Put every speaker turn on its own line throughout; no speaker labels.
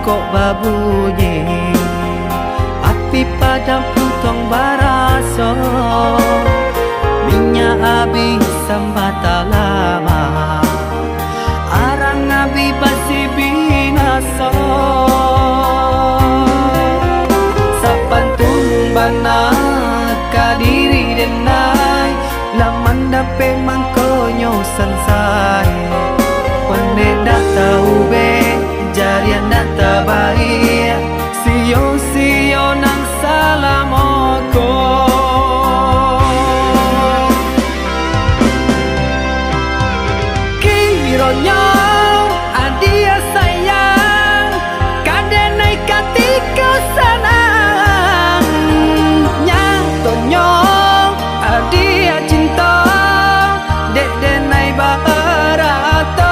toko babunyi, api padam puntong baraso, minyak habis sambata lama, arang abi basi binaso. Sapantun bana kadiri denai, laman dape mangkonyo sansai, pande dak tahu be jarian dak tabai, sio nang salamoko. Kironyo adia sayang, kadenai katika sanang, nyatonyo adia cinta, dek denai barato.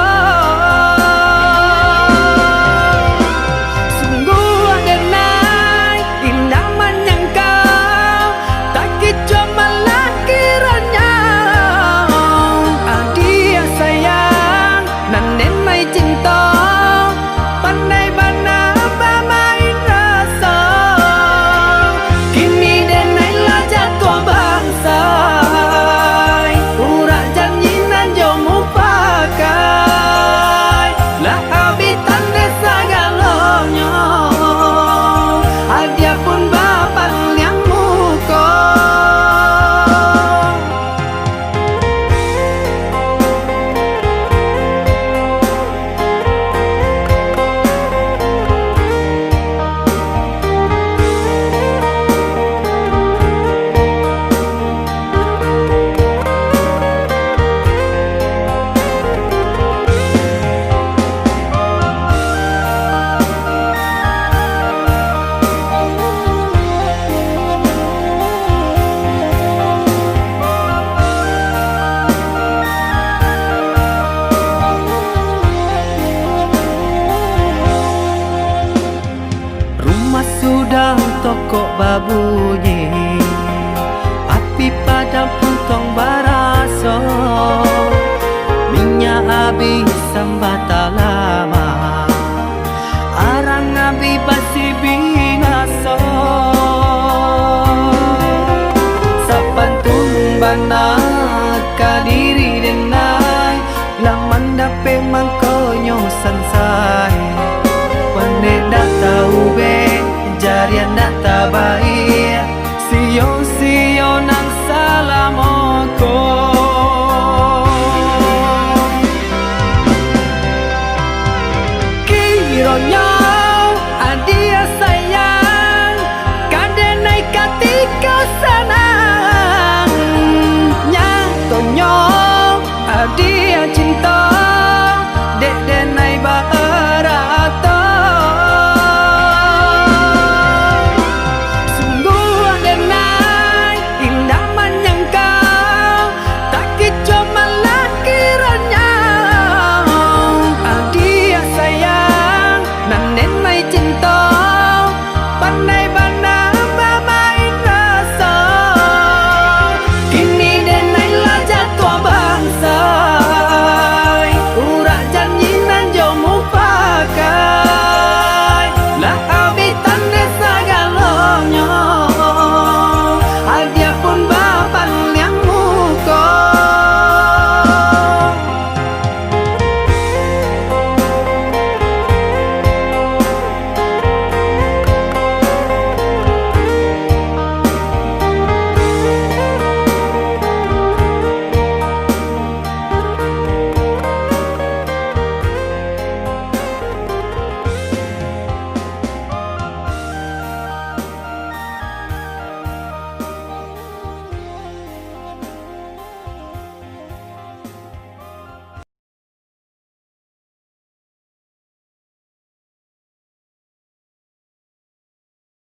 Sudah toko babunyi, api padam puntong baraso, minyak habis sambata lama, arang abi basi binaso. Sapantun bana kadiri denai, laman dape mangkonyo sansai, pande dak tahu be jarian dak tabai.